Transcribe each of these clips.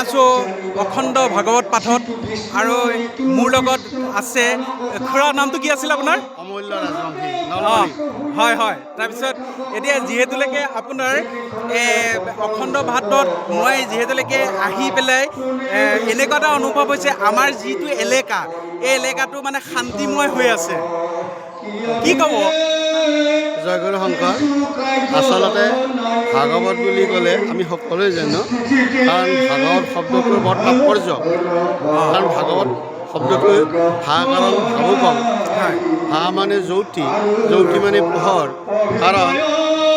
আছোঁ অখণ্ড ভাগৱত পাঠত আৰু মোৰ লগত আছে খুৰাৰ নামটো কি আছিল আপোনাৰ? অমূল্য ৰাজবংশী অঁ হয় হয়। তাৰপিছত এতিয়া যিহেতুলৈকে আপোনাৰ অখণ্ড ভাগৱত মই যিহেতুলৈকে আহি পেলাই এনেকুৱা এটা অনুভৱ হৈছে আমাৰ যিটো এলেকা এই এলেকাটো মানে শান্তিময় হৈ আছে। কি ক'ব? জয়গুৰু শংকৰ। আচলতে ভাগৱত বুলি ক'লে আমি সকলোৱে জানো, কাৰণ ভাগৱত শব্দটোৰ বৰ তাৎপৰ্য। কাৰণ ভাগৱত শব্দটো ভা কাৰণ ভাবুকং, ভা মানে জ্যোতি, জ্যোতি মানে পোহৰ। কাৰণ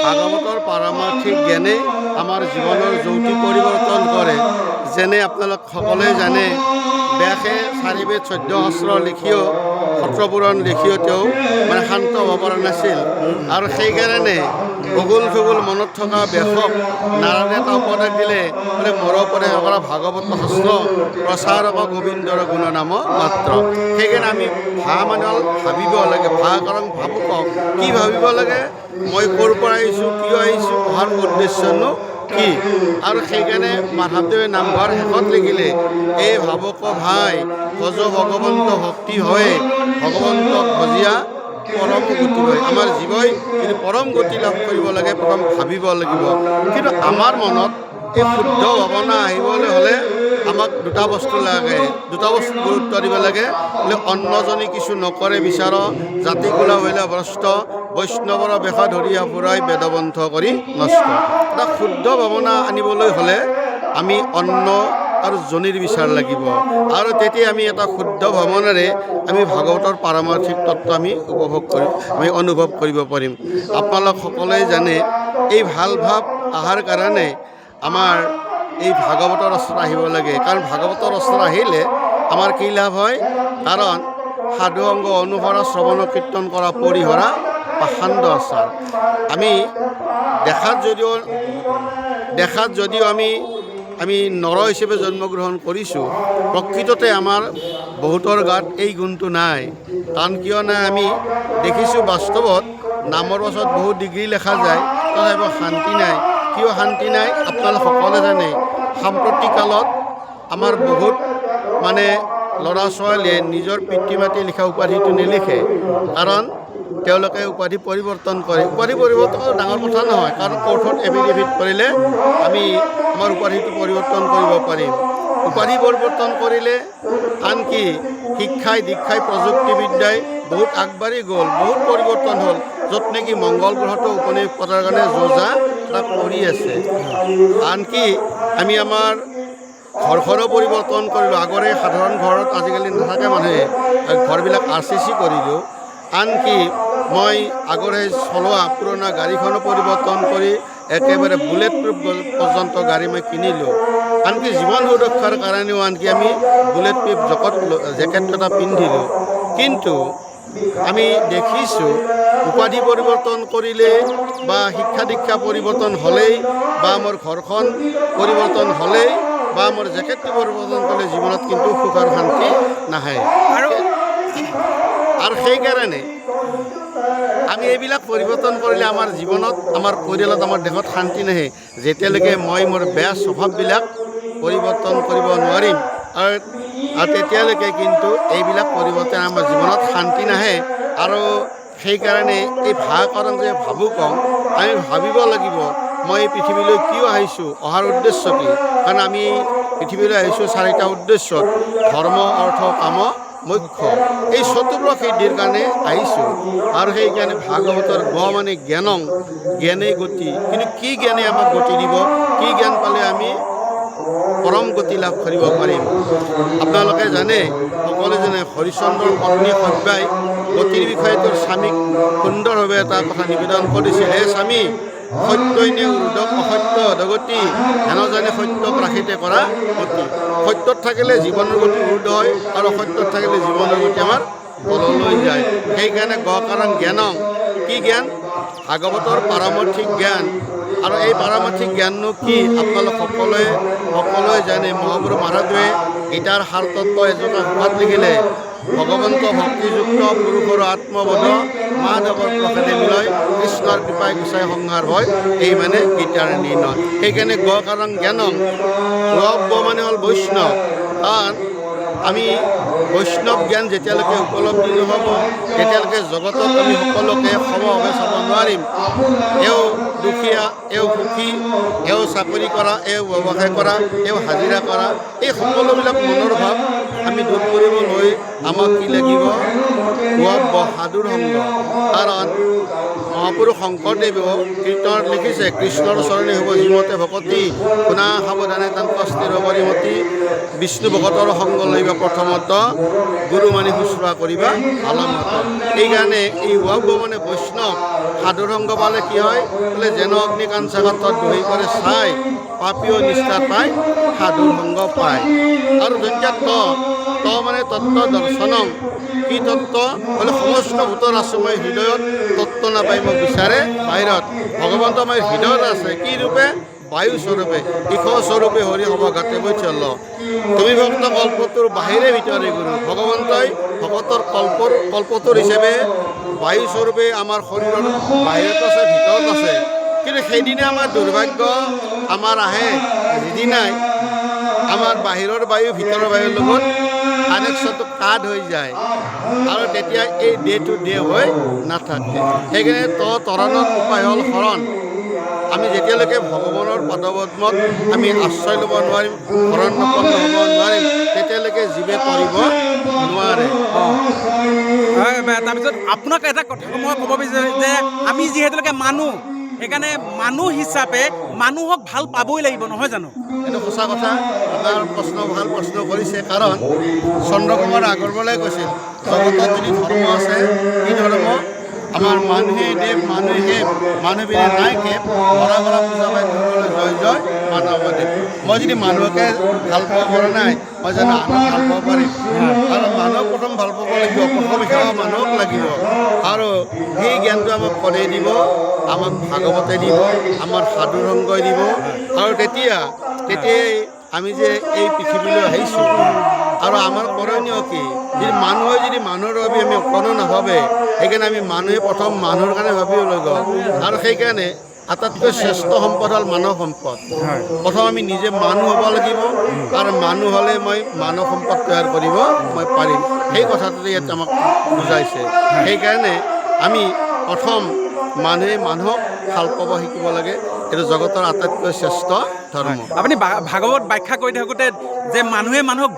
ভাগৱতৰ পাৰমাৰ্থিক জ্ঞানে আমাৰ জীৱনৰ জ্যোতি পৰিৱৰ্তন কৰে। যেনে আপোনালোক সকলোৱে জানে, ব্যাসে 4 বেদ 14 শাস্ত্ৰ লিখিও, সত্ৰপুৰাণ লিখিও তেওঁ মানে শান্ত হ'ব পৰা নাছিল। আৰু সেইকাৰণে ভগুল ভগুল মনত থকা ব্যাসক নাৰদে এটা উপদেশ দিলে, বোলে মোৰ উপদেশ কৰা ভাগৱত শাস্ত্ৰ প্ৰচাৰক গোবিন্দৰ গুণ নাম মাত্ৰ। সেইকাৰণে আমি ভা মানে ভাবিব লাগে, ভা কাৰণ ভাবুকক। কি ভাবিব লাগে? মই ক'ৰ পৰা আহিছোঁ, কিয় আহিছোঁ, অহাৰ উদ্দেশ্যনো কি? আৰু সেইকাৰণে মাধৱদেৱে নামঘৰ শেষত লিখিলে, এই ভাবুক ভাই ভজ ভগৱন্ত ভক্তি হয়, ভগৱন্তক ভজিয়া পৰম গতি হয়। আমাৰ জীৱই যদি পৰম গতি লাভ কৰিব লাগে, প্ৰথম ভাবিব লাগিব। কিন্তু আমাৰ মনত এই শুদ্ধ ভাৱনা আহিবলৈ হ'লে আমাক দুটা বস্তু লাগে, দুটা বস্তু গুৰুত্ব দিব লাগে। বোলে অন্নজনী কিছু নকৰে বিচাৰ, জাতি কুলা হইলে ভ্ৰষ্ট, বৈষ্ণৱৰ বেশা ধৰিয়া ফুৰাই বেদবন্ধ কৰি নষ্ট। এটা শুদ্ধ ভাৱনা আনিবলৈ হ'লে আমি অন্ন আৰু জনীৰ বিচাৰ লাগিব। আৰু তেতিয়া আমি এটা শুদ্ধ ভাৱনাৰে আমি ভাগৱতৰ পাৰমাৰ্থিক তত্ত্ব আমি অনুভৱ কৰিব পাৰিম। আপোনালোক সকলোৱে জানে, এই ভাল ভাৱ অহাৰ কাৰণে আমাৰ এই ভাগৱতৰ অস্ত্ৰ আহিব লাগে। কাৰণ ভাগৱতৰ অস্ত্ৰ আহিলে আমাৰ কি লাভ হয়? কাৰণ সাধু অংগ অনুসৰা শ্ৰৱণ কীৰ্তন কৰা পৰিহৰা পাষাণ্ড আচাৰ। আমি দেখাত যদিও আমি নৰ হিচাপে জন্মগ্ৰহণ কৰিছোঁ, প্ৰকৃততে আমাৰ বহুতৰ গাত এই গুণটো নাই। কাৰণ কিয় নাই? আমি দেখিছোঁ বাস্তৱত নামৰ পাছত বহুত ডিগ্ৰী লেখা যায়, তথাপিও শান্তি নাই। কিয় শান্তি নাই? আপোনালোক সকলোৱে জানে, সাম্প্ৰতিক কালত আমাৰ বহুত মানে ল'ৰা ছোৱালীয়ে নিজৰ পিতৃ মাতৃ লিখা উপাধিটো নিলিখে। কাৰণ তেওঁলোকে উপাধি পৰিৱৰ্তন কৰে। উপাধি পৰিৱৰ্তন ডাঙৰ কথা নহয়, কাৰণ কোৰ্টত এফিডেভিট কৰিলে আমি আমাৰ উপাধিটো পৰিৱৰ্তন কৰিব পাৰিম। উপাধি পৰিৱৰ্তন কৰিলে আনকি শিক্ষাই দীক্ষাই প্ৰযুক্তিবিদ্যাই বহুত আগবাঢ়ি গ'ল, বহুত পৰিৱৰ্তন হ'ল। য'ত নেকি মংগল গ্ৰহটো উপনিবেশ পতাৰ কাৰণে যোজা তাত কৰি আছে। আনকি আমি আমাৰ ঘৰখনো পৰিৱৰ্তন কৰিলোঁ। আগৰে সাধাৰণ ঘৰত আজিকালি নাথাকে মানুহে, ঘৰবিলাক RCC কৰিলোঁ। আনকি মই আগৰে চলোৱা পুৰণা গাড়ীখনো পৰিৱৰ্তন কৰি একেবাৰে বুলেট প্ৰুফ পৰ্যন্ত গাড়ী মই কিনিলোঁ। আনকি জীৱন সুৰক্ষাৰ কাৰণেও আনকি আমি বুলেট প্ৰুফ জেকেট এটা পিন্ধিলোঁ। কিন্তু আমি দেখিছোঁ, উপাধি পৰিৱৰ্তন কৰিলে বা শিক্ষা দীক্ষা পৰিৱৰ্তন হ'লেই বা মোৰ ঘৰখন পৰিৱৰ্তন হ'লেই বা মোৰ জেকেটটো পৰিৱৰ্তন কৰিলে জীৱনত কিন্তু সুখ আৰু শান্তি নাহে। আৰু সেইকাৰণে আমি এইবিলাক পৰিৱৰ্তন কৰিলে আমাৰ জীৱনত, আমাৰ পৰিয়ালত, আমাৰ দেশত শান্তি নাহে, যেতিয়ালৈকে মই মোৰ বেয়া স্বভাৱবিলাক পৰিৱৰ্তন কৰিব নোৱাৰিম। আৰু তেতিয়ালৈকে কিন্তু এইবিলাক পৰিৱৰ্তন আমাৰ জীৱনত শান্তি নাহে। আৰু সেইকাৰণে এই কাৰণ যে ভাবুকং, আমি ভাবিব লাগিব, মই এই পৃথিৱীলৈ কিয় আহিছোঁ, অহাৰ উদ্দেশ্য কি? কাৰণ আমি পৃথিৱীলৈ আহিছোঁ 4টা উদ্দেশ্যত: ধৰ্ম, অৰ্থ, কাম, মোক্ষ। এই চতুৰ্দশ সিদ্ধিৰ কাৰণে আহিছোঁ। আৰু সেইকাৰণে ভাগৱতৰ গ মানে জ্ঞানং, জ্ঞানেই গতি। কিন্তু কি জ্ঞানে আমাক গতি দিব? কি জ্ঞান পালে আমি পৰম গতি লাভ কৰিব পাৰিম? আপোনালোকে জানে, সকলোৱে জানে, হৰিশ্চন্দ্ৰৰ পত্নী সভ্যাই গতিৰ বিষয়ে তেওঁৰ স্বামীক সুন্দৰভাৱে এটা কথা নিবেদন কৰিছিল: হে স্বামী, সত্যইনে উৰ্ধক অসত্য অধগতি, হেন জানে সত্যক ৰাখিতে কৰা গতি। সত্যত থাকিলে জীৱনৰ গতি উৰ্ধ হয়, আৰু অসত্যত থাকিলে জীৱনৰ গতি আমাৰ তললৈ যায়। সেইকাৰণে গ কাৰণ জ্ঞানং, কি জ্ঞান? ভাগৱতৰ পাৰমাৰ্থিক জ্ঞান। আৰু এই পাৰমাৰ্থিক জ্ঞাননো কি? আপোনালোক সকলোৱে জানে, মহাপুৰুষ মাধৱদেৱে গীতাৰ সাৰতত্ত্ব এজোপা ভাষাত লিখিলে, ভগৱন্ত ভক্তিযুক্ত পুৰুষৰ আত্মবোধ মাধৱৰ প্ৰসাদে মিলয় কৃষ্ণৰ কৃপাই গুচাই সংসাৰ হয় এই মানে গীতাৰ নিৰ্ণয় সেইকাৰণে গ কাৰণ জ্ঞানম ব মানে হ'ল বৈষ্ণৱ কাৰণ আমি বৈষ্ণৱ জ্ঞান যেতিয়ালৈকে উপলব্ধি নহ'ব তেতিয়ালৈকে জগতত আমি সকলোকে সমভাৱে চাব নোৱাৰিম এওঁ দুখীয়া এওঁ সুখী এওঁ চাকৰি কৰা এওঁ ব্যৱসায় কৰা এওঁ হাজিৰা কৰা এই সকলোবিলাক মনৰ ভাৱ আমি দূৰ কৰিবলৈ আমাক কি লাগিব সাধুৰ সংগ কাৰণ মহাপুৰুষ শংকৰদেৱেও কীৰ্তনত লিখিছে কৃষ্ণৰ চৰণে হ'ব যিমতে ভকতি শুনা সাৱধানে তান কষ্টিৰ কৰিমতি বিষ্ণু ভকতৰ সংগ লইবা প্ৰথমত গুৰু মানি শুশ্ৰূষা কৰিবা আলমত এইকাৰণে এই মানে বৈষ্ণৱ সাধুৰ সংগ পালে কি হয় বোলে যেন অগ্নিকাঞ্চাগত বহি কৰে চাই পাপীয় নিষ্ঠা পায় সাধুৰ সংগ পায় আৰু যেতিয়া ত মানে তত্ত্ব দৰ্শনম কি তত্ত্ব বোলে সমস্ত ভূতৰ আছোঁ মই হৃদয়ত তত্ত্ব নাপাই মোক বিচাৰে বাহিৰত ভগৱন্ত মই হৃদয়ত আছে কি ৰূপে বায়ু স্বৰূপে ইষ স্বৰূপে হৰি হ'ব গাতে বৈ চল তুমি ভক্ত কল্পটোৰ বাহিৰে ভিতৰে গুৰু ভগৱন্তই ভকতৰ কল্পটোৰ হিচাপে বায়ু স্বৰূপে আমাৰ শৰীৰৰ বাহিৰত আছে ভিতৰত আছে কিন্তু সেইদিনা আমাৰ দুৰ্ভাগ্য আমাৰ আহে যিদিনাই আমাৰ বাহিৰৰ বায়ু ভিতৰৰ বায়ুৰ লগত কানেকশ্যনটো কাট হৈ যায় আৰু তেতিয়া এই ডে টু ডে হৈ নাথাকে সেইকাৰণে তৰণৰ উপায় হ'ল শৰণ আমি যেতিয়ালৈকে ভগৱানৰ পদপদ্মত আমি আশ্ৰয় ল'ব নোৱাৰিম শৰণাপন্ন হ'ব নোৱাৰিম তেতিয়ালৈকে জীৱে কৰিব নোৱাৰে তাৰপিছত আপোনাক এটা কথা মই ক'ব বিচাৰোঁ যে আমি যিহেতুকে মানুহ সেইকাৰণে মানুহ হিচাপে মানুহক ভাল পাবই লাগিব নহয় জানো এইটো সঁচা কথা আপোনাৰ ভাল প্ৰশ্ন কৰিছে কাৰণ চন্দ্ৰকুমাৰ আগৰৱালাই কৈছিল জগতত যদি ধৰ্ম আছে কি ধৰ্ম আমাৰ মানুহে দেৱ মানুহে মানুহবিনে নাই কেপ ঘৰা ঘৰা পূজা পাই জয় জয় মানৱদেৱ মই যদি মানুহকে ভাল পাব পৰা নাই মই জানো আনক ভাল পাব পাৰিম আৰু মানুহক প্ৰথম ভাল পাব লাগিব প্ৰথম শিকাব মানুহক লাগিব আৰু সেই জ্ঞানটো আমাক পদে দিব আমাক ভাগৱতে দিব আমাৰ সাধুৰ সংগই দিব আৰু তেতিয়াই আমি যে এই পৃথিৱীলৈ আহিছোঁ আৰু আমাৰ কৰণীয় কি যদি মানুহে যদি মানুহৰ বাবে আমি অকণো নাভাবে সেইকাৰণে আমি মানুহে প্ৰথম মানুহৰ কাৰণে ভাবিব লাগিব আৰু সেইকাৰণে আটাইতকৈ শ্ৰেষ্ঠ সম্পদ হ'ল মানৱ সম্পদ প্ৰথম আমি নিজে মানুহ হ'ব লাগিব আৰু মানুহ হ'লে মই মানৱ সম্পদ তৈয়াৰ কৰিব মই পাৰিম সেই কথাটো ইয়াত আমাক বুজাইছে সেইকাৰণে আমি প্ৰথম মানুহে মানুহক ভাল পাব শিকিব লাগে এইটো জগতৰ আটাইতকৈ শ্ৰেষ্ঠ ধৰ্ম আপুনি ভাগৱত ব্যাখ্যা কৰি থাকোঁতে যে মানুহে মানুহক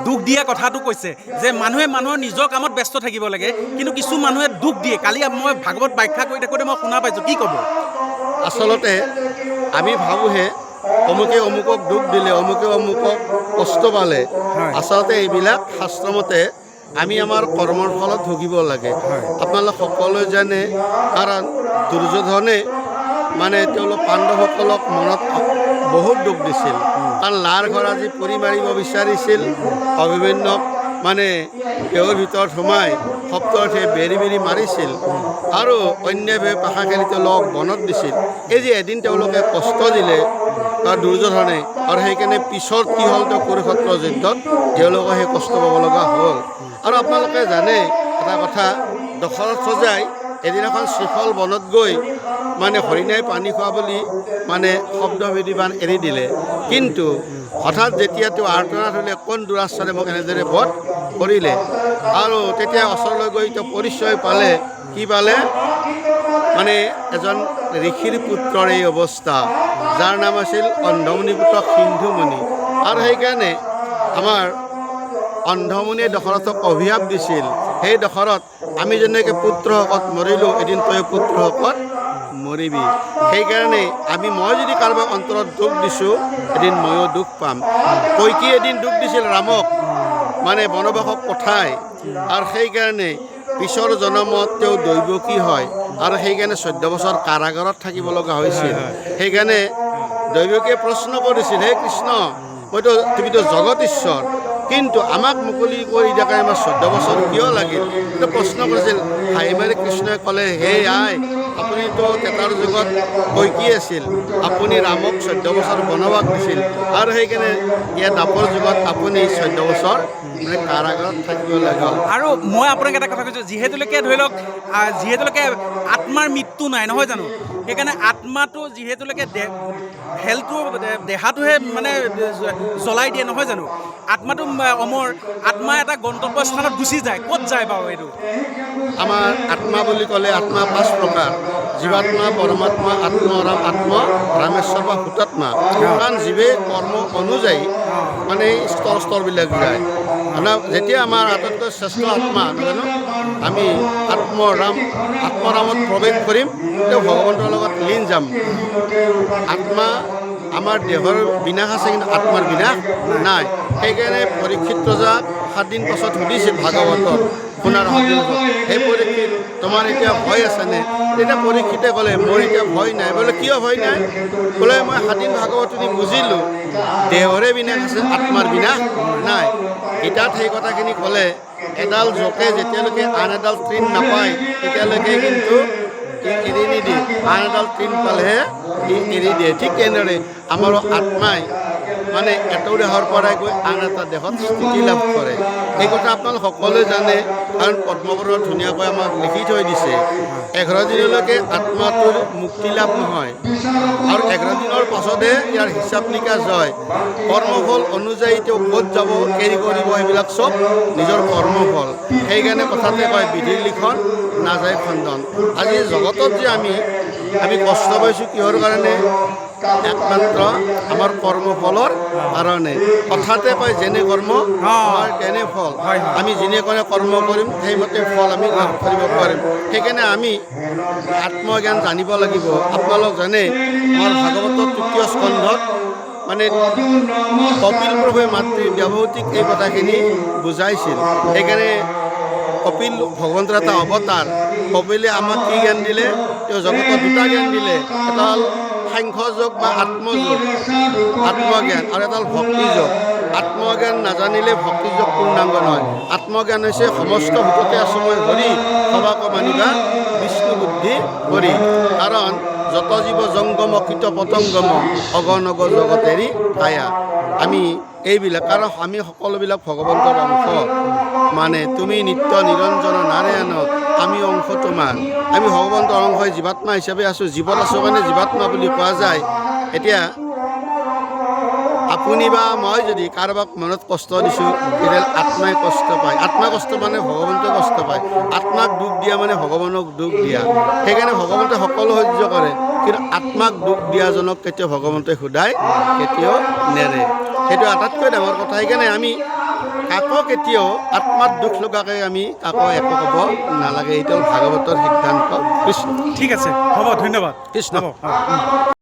দুখ দিয়া কথাটো কৈছে যে মানুহে মানুহৰ নিজৰ কামত ব্যস্ত থাকিব লাগে কিন্তু কিছু মানুহে দুখ দিয়ে কালি মই ভাগৱত ব্যাখ্যা কৰি থাকোঁতে মই শুনা পাইছোঁ কি ক'ব আচলতে আমি ভাবোঁহে অমুকে অমুকক দুখ দিলে অমুকে অমুকক কষ্ট পালে আচলতে এইবিলাক শাস্ত্ৰমতে আমি আমাৰ কৰ্মৰ ফলত ভুগিব লাগে আপোনালোক সকলোৱে জানে কাৰণ দুৰ্যোধনে মানে তেওঁলোক পাণ্ডৱসকলক মনত বহুত দুখ দিছিল কাৰণ লাৰ ঘৰ আজি পৰি মাৰিব বিচাৰিছিল অভিমন্যুক মানে তেওঁৰ ভিতৰত সোমাই সপ্তৰ্থে বেৰি বেৰি মাৰিছিল আৰু অন্যভাৱে পাশা খেলি তেওঁলোকক বনত দিছিল এই যে এদিন তেওঁলোকে কষ্ট দিলে দুৰ্যোধনে আৰু সেইকাৰণে পিছত কি হ'ল তেওঁ কুৰুক্ষেত্ৰ যুদ্ধত তেওঁলোকে সেই কষ্ট পাব লগা হ'ল আৰু আপোনালোকে জানে এটা কথা দশৰথ ৰজাই এদিনাখন শ্ৰীফল বনত গৈ মানে হৰিণাই পানী খোৱা বুলি মানে শব্দবিধিবান এৰি দিলে কিন্তু হঠাৎ যেতিয়া তেওঁ আৰ্তনাদ হ'লে কোন দুৰাচাৰে মোক এনেদৰে বধ কৰিলে আৰু তেতিয়া ওচৰলৈ গৈ তেওঁ পৰিচয় পালে কি পালে মানে এজন ঋষিৰ পুত্ৰৰ এই অৱস্থা যাৰ নাম আছিল অন্ধমুনি পুত্ৰ সিন্ধুমণি আৰু সেইকাৰণে আমাৰ অন্ধমুনিয়ে দশৰথক অভিশাপ দিছিল সেই দশৰথ আমি যেনেকৈ পুত্ৰশকত মৰিলোঁ এদিন তই পুত্ৰশকত মৰিবি সেইকাৰণে মই যদি কাৰোবাক অন্তৰত দুখ দিছোঁ এদিন ময়ো দুখ পাম কৈকেয়ীয়ে এদিন দুখ দিছিল ৰামক মানে বনবাসক পঠাই আৰু সেইকাৰণে পিছৰ জন্মত তেওঁ দৈৱকী হয় আৰু সেইকাৰণে 14 বছৰ কাৰাগাৰত থাকিব লগা হৈছিল সেইকাৰণে দৈৱকীয়ে প্ৰশ্ন কৰিছিল হে কৃষ্ণ তুমিতো জগত ঈশ্বৰ কিন্তু আমাক মুকলি কৰি দিয়াৰ কাৰণে আমাৰ 14 বছৰ কিয় লাগিল এইটো প্ৰশ্ন কৰিছিল হাঁহি মাৰি কৃষ্ণই ক'লে হে আই আপুনিতো তেতাৰ যুগত কৈকি আছিল, আপুনি ৰামক 14 বছৰ বনবাস দিছিল আৰু সেইকাৰণে ইয়াত দাপৰ যুগত আপুনি 14 বছৰ মানে কাৰাগাৰত থাকিব লগা হ'ল। আৰু মই আপোনাক এটা কথা কৈছোঁ, যিহেতুলৈকে ধৰি লওক যিহেতুলৈকে আত্মাৰ মৃত্যু নাই নহয় জানো, সেইকাৰণে আত্মাটো যিহেতুলৈকে হেলটো দেহাটোহে মানে জ্বলাই দিয়ে নহয় জানো, আত্মাটো অমৰ, আত্মা এটা গন্তব্য স্থানত গুচি যায়। ক'ত যায় বাৰু এইটো? আমাৰ আত্মা বুলি ক'লে আত্মা 5 প্ৰকাৰ: জীৱাত্মা, পৰমাত্মা, আত্মৰাম, ৰামেশ্বৰ বা হুতাত্মা। কাৰণ জীৱে কৰ্ম অনুযায়ী মানে স্তৰবিলাক যায়। মানে যেতিয়া আমাৰ আটাইতকৈ শ্ৰেষ্ঠ আত্মা নাজানো আমি আত্মৰামত প্ৰৱেশ কৰিম, তেওঁ ভগৱন্তৰ লগত লীন যাম। আত্মা আমাৰ দেহৰ বিনাশ আছে, কিন্তু আত্মাৰ বিনাশ নাই। সেইকাৰণে পৰীক্ষিত ৰজাক 7 দিন পাছত সুধিছিল ভাগৱতত শুনাৰ 7 দিন পাছত, সেই পৰীক্ষিত তোমাৰ এতিয়া ভয় আছেনে? তেতিয়া পৰীক্ষিতে ক'লে মোৰ এতিয়া ভয় নাই। বোলে কিয় ভয় নাই? বোলে মই 7 দিন ভাগৱত শুনি বুজিলোঁ দেহৰে বিনাশ আছে, আত্মাৰ বিনাশ নাই। গীতাত সেই কথাখিনি ক'লে এডাল জোকে যেতিয়ালৈকে আন এডাল তৃণ নাপায় তেতিয়ালৈকে কিন্তু এৰি নিদিয়ে, আন এডাল তৃণ পালেহে এৰি দিয়ে। ঠিক তেনেদৰে আমাৰো আত্মাই মানে এটা দেহৰ পৰাই গৈ আন এটা দেহত স্থিতি লাভ কৰে। এই কথা আপোনালোক সকলোৱে জানে, কাৰণ পদ্মপুৰাণত ধুনীয়াকৈ আমাক লিখি থৈ দিছে 11 দিনলৈকে আত্মাটোৰ মুক্তি লাভ নহয় আৰু 11 দিনৰ পাছতহে ইয়াৰ হিচাপ নিকাচ হয়। কৰ্মফল অনুযায়ী তেওঁ ক'ত যাব, কেৰি কৰিব, এইবিলাক চব নিজৰ কৰ্মফল। সেইকাৰণে কথাতে কয় বিধিৰ লিখন নাযায় খণ্ডন। আজি জগতত যে আমি কষ্ট পাইছোঁ কিহৰ কাৰণে? একমাত্ৰ আমাৰ কৰ্মফলৰ কাৰণে। কথাতে কয় যেনে কৰ্ম আমাৰ তেনে ফল। আমি যেনেকৈ কৰ্ম কৰিম সেইমতে ফল আমি লাভ কৰিব পাৰিম। সেইকাৰণে আমি আত্মজ্ঞান জানিব লাগিব। আপোনালোক জানে আমাৰ ভাগৱতৰ 3য় স্কন্ধত মানে কপিল প্ৰভুৱে মাতৃ ব্যৱহূতিক এই কথাখিনি বুজাইছিল। সেইকাৰণে কপিল ভগৱন্তৰ এটা অৱতাৰ। কপিলে আমাক কি জ্ঞান দিলে? তেওঁ জগতত 2টা জ্ঞান দিলে। এটা হ'ল সাংখ্যযোগ বা আত্মযোগ, আত্মজ্ঞান, আৰু এটা হ'ল ভক্তিযোগ। আত্মজ্ঞান নাজানিলে ভক্তিযোগ পূৰ্ণাংগ নহয়। আত্মজ্ঞান হৈছে সমস্ত ভূততে আছো মই হৰি, সবাক মানিবা বিষ্ণু বুদ্ধি কৰি। কাৰণ যত জীৱ জংগম কীট পতংগম অগণগ জগত এৰি কায়া। আমি এইবিলাক, কাৰণ আমি সকলোবিলাক ভগৱন্তৰ অংশ। মানে তুমি নিত্য নিৰঞ্জন নাৰায়ণ, আমি অংশ তোমাৰ। আমি ভগৱন্তৰ অংশ জীৱাত্মা হিচাপে আছোঁ। জীৱত আছোঁ কাৰণে জীৱাত্মা বুলি কোৱা যায়। এতিয়া আপুনি বা মই যদি কাৰোবাক মনত কষ্ট দিছোঁ, তেতিয়াহ'লে আত্মাই কষ্ট পায়। আত্মা কষ্ট মানে ভগৱন্তই কষ্ট পায়। আত্মাক দুখ দিয়া মানে ভগৱানক দুখ দিয়া। সেইকাৰণে ভগৱন্তে সকলো সহ্য কৰে, কিন্তু আত্মাক দুখ দিয়াজনক কেতিয়াও ভগৱন্তই সোধাই কেতিয়াও নেৰে। সেইটো আটাইতকৈ ডাঙৰ কথা। সেইকাৰণে আমি কাকো কেতিয়াও আত্মাত দুখ লগাকৈ আমি কাকো একো ক'ব নালাগে। এইটো ভাগৱতৰ সিদ্ধান্ত। কৃষ্ণ। ঠিক আছে, হ'ব, ধন্যবাদ। কৃষ্ণ। হ'ব।